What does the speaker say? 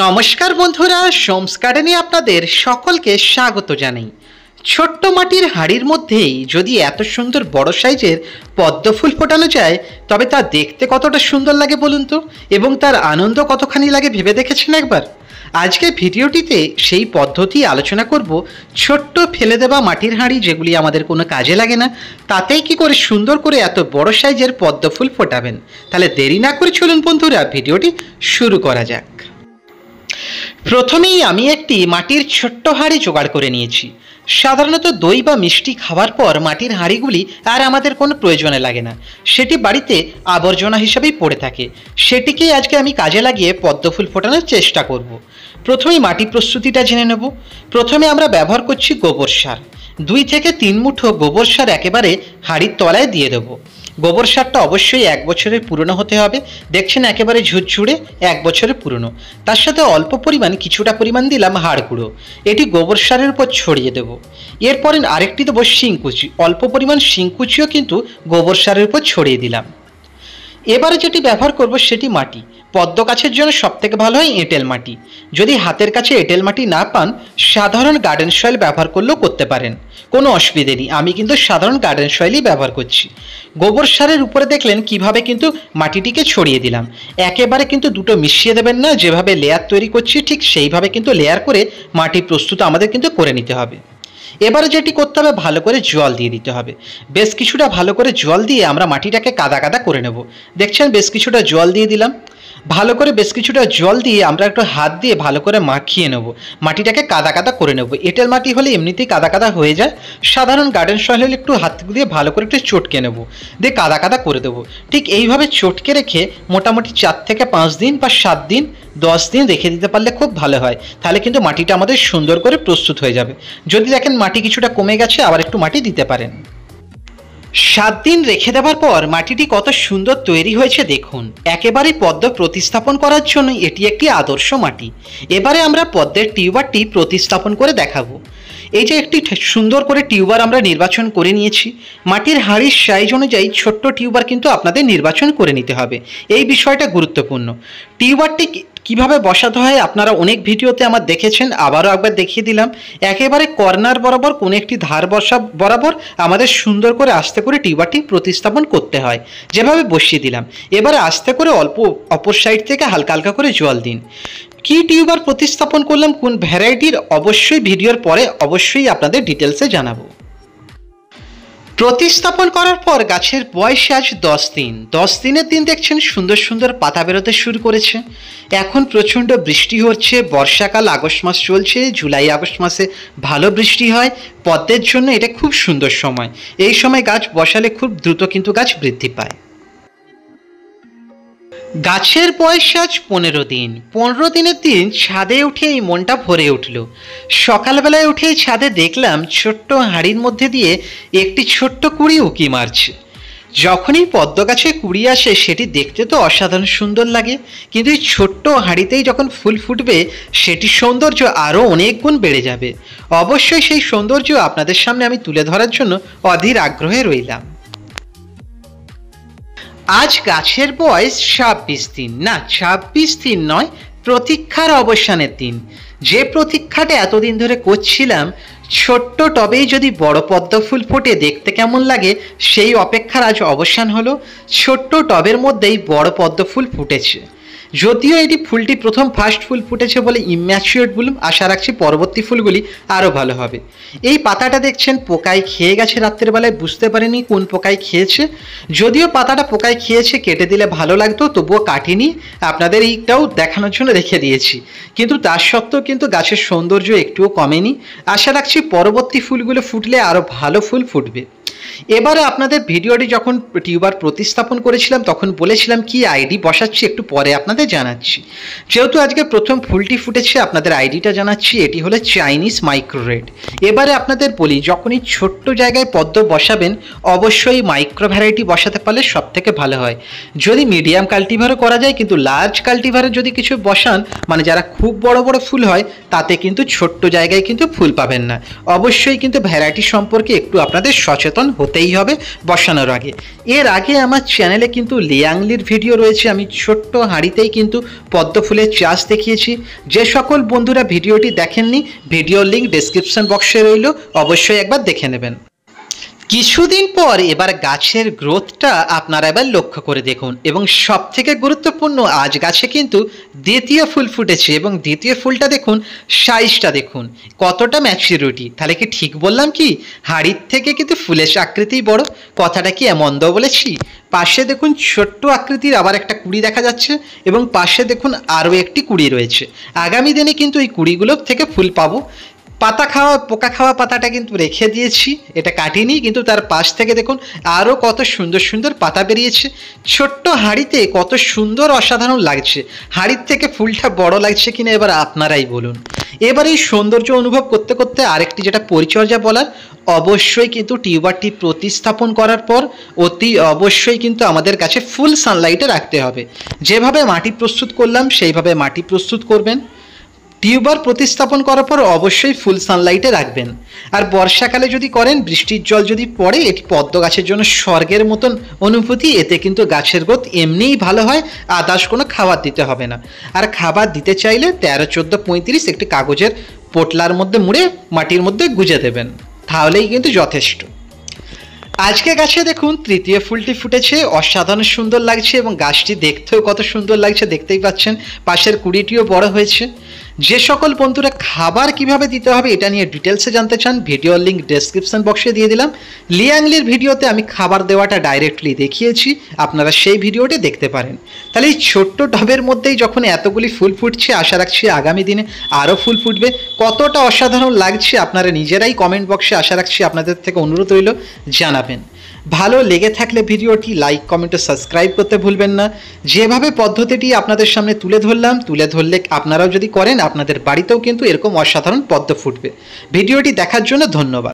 নমস্কার বন্ধুরা, সোমস গার্ডেনে আপনাদের সকলকে স্বাগত জানাই। ছোট্ট মাটির হাঁড়ির মধ্যেই যদি এত সুন্দর বড় সাইজের পদ্ম ফুল ফোটানো যায় তবে তা দেখতে কতটা সুন্দর লাগে বলুন তো, এবং তার আনন্দ কতখানি লাগে ভেবে দেখেছেন একবার? আজকে ভিডিওটিতে সেই পদ্ধতি আলোচনা করব। ছোট্ট ফেলে দেওয়া মাটির হাঁড়ি যেগুলি আমাদের কোনো কাজে লাগে না, তাতেই কি করে সুন্দর করে এত বড় সাইজের পদ্ম ফুল ফোটাবেন। তাহলে দেরি না করে চলুন বন্ধুরা, ভিডিওটি শুরু করা যাক। প্রথমেই আমি একটি মাটির ছোট্ট হাঁড়ি জোগাড় করে নিয়েছি। সাধারণত দই বা মিষ্টি খাওয়ার পর মাটির হাঁড়িগুলি আর আমাদের কোনো প্রয়োজনে লাগে না, সেটি বাড়িতে আবর্জনা হিসেবেই পড়ে থাকে। সেটিকেই আজকে আমি কাজে লাগিয়ে পদ্ম ফুল ফোটানোর চেষ্টা করব। প্রথমেই মাটি প্রস্তুতিটা জেনে নেব। প্রথমে আমরা ব্যবহার করছি গোবর সার। 2 থেকে 3 মুঠো গোবর সার একেবারে হাঁড়ির তলায় দিয়ে দেবো। গোবর সারটা অবশ্যই 1 বছরের পুরনো হতে হবে। দেখছেন একেবারে ঝুরঝুরে 1 বছরের পুরনো। তার সাথে অল্প পরিমাণ কিছুটা পরিমাণ দিলাম হাড় গুঁড়ো। এটি গোবর সারের উপর ছড়িয়ে দেব। এরপরে আরেকটি দেবো শিংকুচি। অল্প পরিমাণ শিংকুচিও কিন্তু গোবর সারের উপর ছড়িয়ে দিলাম। এবারে যেটি ব্যবহার করব সেটি মাটি। পদ্ম গাছের জন্য সবথেকে ভালো হয় এঁটেল মাটি। যদি হাতের কাছে এঁটেল মাটি না পান, সাধারণ গার্ডেন সয়েল ব্যবহার করলেও করতে পারেন, কোনো অসুবিধে নেই। আমি কিন্তু সাধারণ গার্ডেন সয়েলই ব্যবহার করছি। গোবর সারের উপরে দেখলেন কিভাবে কিন্তু মাটিটিকে ছড়িয়ে দিলাম। একেবারে কিন্তু দুটো মিশিয়ে দেবেন না, যেভাবে লেয়ার তৈরি করছি ঠিক সেইভাবে কিন্তু লেয়ার করে মাটি প্রস্তুত আমাদের কিন্তু করে নিতে হবে। এবারে যেটি করতে হবে, ভালো করে জল দিয়ে দিতে হবে। বেশ কিছুটা ভালো করে জল দিয়ে আমরা মাটিটাকে কাদা কাদা করে নেব। দেখছেন বেশ কিছুটা জল দিয়ে দিলাম। ভালো করে বেশ কিছুটা জল দিয়ে আমরা একটু হাত দিয়ে ভালো করে মাখিয়ে নেব, মাটিটাকে কাদা কাদা করে নেব। এঁটেল মাটি হলে এমনিতেই কাদা কাদা হয়ে যায়, সাধারণ গার্ডেন সয়েল হলে একটু হাত দিয়ে ভালো করে একটু চটকে নেব, দিয়ে কাদা কাদা করে দেবো। ঠিক এইভাবে চটকে রেখে মোটামুটি 4 থেকে 5 দিন বা 7 দিন 10 দিন রেখে দিতে পারলে খুব ভালো হয়। তাহলে কিন্তু মাটিটা আমাদের সুন্দর করে প্রস্তুত হয়ে যাবে। যদি দেখেন মাটি কিছুটা কমে গেছে, আবার একটু মাটি দিতে পারেন। 7 দিন রেখে দেওয়ার পর মাটিটি কত সুন্দর তৈরি হয়েছে দেখুন। একেবারে পদ্ম প্রতিস্থাপন করার জন্য এটি একটি আদর্শ মাটি। এবারে আমরা পদ্মের টিউবারটি প্রতিস্থাপন করে দেখাবো। এই যে একটি সুন্দর করে টিউবার আমরা নির্বাচন করে নিয়েছি। মাটির হাঁড়ির সাইজ অনুযায়ী ছোট্ট টিউবার কিন্তু আপনাদের নির্বাচন করে নিতে হবে, এই বিষয়টা গুরুত্বপূর্ণ। টিউবারটি কিভাবে বসাতে হয় আপনারা অনেক ভিডিওতে আমার দেখেছেন, আবারও একবার দেখিয়ে দিলাম। একেবারে কর্নার বরাবর কোনো একটি ধার বরাবর আমাদের সুন্দর করে আস্তে করে টিউবারটি প্রতিস্থাপন করতে হয়, যেভাবে বসিয়ে দিলাম। এবারে আস্তে করে অল্প অপর সাইড থেকে হালকা হালকা করে জল দিন। কি টিউবার প্রতিস্থাপন করলাম, কোন ভ্যারাইটির, অবশ্যই ভিডিওর পরে অবশ্যই আপনাদের ডিটেলসে জানাবো। প্রতিস্থাপন করার পর গাছের বয়স আজ 10 দিন। 10 দিনের দিন দেখছেন সুন্দর সুন্দর পাতা বেরোতে শুরু করেছে। এখন প্রচণ্ড বৃষ্টি হচ্ছে, বর্ষাকাল, আগস্ট মাস চলছে। জুলাই আগস্ট মাসে ভালো বৃষ্টি হয়। পদ্মের জন্য এটা খুব সুন্দর সময়। এই সময় গাছ বসালে খুব দ্রুত কিন্তু গাছ বৃদ্ধি পায়। গাছের বয়স আজ 15 দিন। 15 দিনের দিন ছাদে উঠে এই মনটা ভরে উঠল। সকালবেলায় উঠে ছাদে দেখলাম ছোট্ট হাঁড়ির মধ্যে দিয়ে একটি ছোট্ট কুঁড়ি উঁকি মারছে। যখনই পদ্ম গাছে কুঁড়ি আসে সেটি দেখতে তো অসাধারণ সুন্দর লাগে, কিন্তু এই ছোট্ট হাঁড়িতেই যখন ফুল ফুটবে সেটির সৌন্দর্য আরও অনেক গুণ বেড়ে যাবে। অবশ্যই সেই সৌন্দর্য আপনাদের সামনে আমি তুলে ধরার জন্য অধীর আগ্রহে রইলাম। আজ গাছের বয়স 26 দিন। না, 26 দিন নয়, প্রতীক্ষার অবসানের দিন। যে প্রতীক্ষাটা এতদিন ধরে করছিলাম, ছোট্ট টবেই যদি বড় পদ্ম ফুল ফোটে দেখতে কেমন লাগে, সেই অপেক্ষার আজ অবসান হলো। ছোট্ট টবের মধ্যেই বড় পদ্ম ফুল ফুটেছে। যদিও এটি ফুলটি প্রথম ফার্স্ট ফুল ফুটেছে বলে ইম্যাচিওর ব্লুম, আশা রাখছি পরবর্তী ফুলগুলি আরও ভালো হবে। এই পাতাটা দেখছেন পোকায় খেয়ে গেছে রাত্রের বেলায়, বুঝতে পারিনি কোন পোকায় খেয়েছে। যদিও পাতাটা পোকায় খেয়েছে, কেটে দিলে ভালো লাগতো, তবুও কাটিনি, আপনাদের এইটাও দেখানোর জন্য রেখে দিয়েছি। কিন্তু তার সত্ত্বেও কিন্তু গাছের সৌন্দর্য একটুও কমেনি। আশা রাখছি পরবর্তী ফুলগুলো ফুটলে আরও ভালো ফুল ফুটবে। এবারে আপনাদের ভিডিওটি যখন টিউবার প্রতিস্থাপন করেছিলাম তখন বলেছিলাম কি আইডি বসাচ্ছি, একটু পরে আপনাদের জানাচ্ছি। যেহেতু আজকে প্রথম ফুলটি ফুটেছে আপনাদের আইডিটা জানাচ্ছি। এটি হলো চাইনিজ মাইক্রো রেড। এবারে আপনাদের বলি, যখনই ছোট্ট জায়গায় পদ্ম বসাবেন অবশ্যই মাইক্রো ভ্যারাইটি বসাতে পারলে সব থেকে ভালো হয়। যদি মিডিয়াম কাল্টিভারও করা যায়, কিন্তু লার্জ কাল্টিভারে যদি কিছু বসান, মানে যারা খুব বড় বড় ফুল হয়, তাতে কিন্তু ছোট্ট জায়গায় কিন্তু ফুল পাবেন না। অবশ্যই কিন্তু ভ্যারাইটি সম্পর্কে একটু আপনাদের সচেতন হতে হতেই হবে বসানোর আগে। এর আগে আমার চ্যানেলে কিন্তু লিয়াংলির ভিডিও রয়েছে, আমি ছোট্ট হাঁড়িতেই কিন্তু পদ্ম ফুলের চাষ দেখিয়েছি। যে সকল বন্ধুরা ভিডিওটি দেখেননি, ভিডিওর লিঙ্ক ডেসক্রিপশন বক্সে রইল, অবশ্যই একবার দেখে নেবেন। কিছুদিন পর এবার গাছের গ্রোথটা আপনারা এবার লক্ষ্য করে দেখুন, এবং সব থেকে গুরুত্বপূর্ণ, আজ গাছে কিন্তু দ্বিতীয় ফুল ফুটেছে, এবং দ্বিতীয় ফুলটা দেখুন, সাইজটা দেখুন কতটা ম্যাচুরিটি। তাহলে কি ঠিক বললাম কি, হাড়ির থেকে কিন্তু ফুলের আকৃতি বড়? কথাটা কি মন্দ বলেছি? পাশে দেখুন ছোট্ট আকৃতির আবার একটা কুড়ি দেখা যাচ্ছে, এবং পাশে দেখুন আরও একটি কুড়ি রয়েছে। আগামী দিনে কিন্তু এই কুড়িগুলো থেকে ফুল পাবো। পাতা খাওয়া, পোকা খাওয়া পাতাটা কিন্তু রেখে দিয়েছি, এটা কাটিনি, কিন্তু তার পাশ থেকে দেখুন আরও কত সুন্দর সুন্দর পাতা বেরিয়েছে। ছোট্ট হাঁড়িতে কত সুন্দর অসাধারণ লাগছে। হাঁড়ির থেকে ফুলটা বড় লাগছে কিনা এবার আপনারাই বলুন। এবার এই সৌন্দর্য অনুভব করতে করতে আরেকটি যেটা পরিচর্যা বলার, অবশ্যই কিন্তু টিউবারটি প্রতিস্থাপন করার পর অতি অবশ্যই কিন্তু আমাদের কাছে ফুল সানলাইটে রাখতে হবে। যেভাবে মাটি প্রস্তুত করলাম সেইভাবে মাটি প্রস্তুত করবেন। টিউবার প্রতিস্থাপন করার পর অবশ্যই ফুল সানলাইটে রাখবেন। আর বর্ষাকালে যদি করেন, বৃষ্টির জল যদি পড়ে, এটি পদ্ম গাছের জন্য স্বর্গের মতন অনুভূতি। এতে কিন্তু গাছের গ্রোথ এমনিই ভালো হয়, আদার্স কোনো খাবার দিতে হবে না। আর খাবার দিতে চাইলে 13, 14, 35 একটি কাগজের পোটলার মধ্যে মুড়ে মাটির মধ্যে গুঁজে দেবেন, তাহলেই কিন্তু যথেষ্ট। আজকে গাছে দেখুন তৃতীয় ফুলটি ফুটেছে, অসাধারণ সুন্দর লাগছে, এবং গাছটি দেখতেও কত সুন্দর লাগছে দেখতেই পাচ্ছেন। পাশের কুড়িটিও বড় হয়েছে। যে সকল বন্ধুরা খাবার কিভাবে দিতে হবে এটা নিয়ে ডিটেলসে জানতে চান, ভিডিওর লিঙ্ক ডেসক্রিপশন বক্সে দিয়ে দিলাম। লিয়াংলির ভিডিওতে আমি খাবার দেওয়াটা ডাইরেক্টলি দেখিয়েছি, আপনারা সেই ভিডিওটি দেখতে পারেন। তাহলে এই ছোট্ট টবের মধ্যেই যখন এতগুলি ফুল ফুটছে, আশা রাখছি আগামী দিনে আরও ফুল ফুটবে। কতটা অসাধারণ লাগছে আপনারা নিজেরাই কমেন্ট বক্সে, আশা রাখছি আপনাদের থেকে অনুরোধ রইল জানাবেন। ভালো লেগে থাকলে ভিডিওটি লাইক, কমেন্ট ও সাবস্ক্রাইব করতে ভুলবেন না। যেভাবে পদ্ধতিটি আপনাদের সামনে তুলে ধরলে আপনারাও যদি করেন, আপনাদের বাড়িতেও কিন্তু এরকম অসাধারণ পদ্ম ফুটবে। ভিডিওটি দেখার জন্য ধন্যবাদ।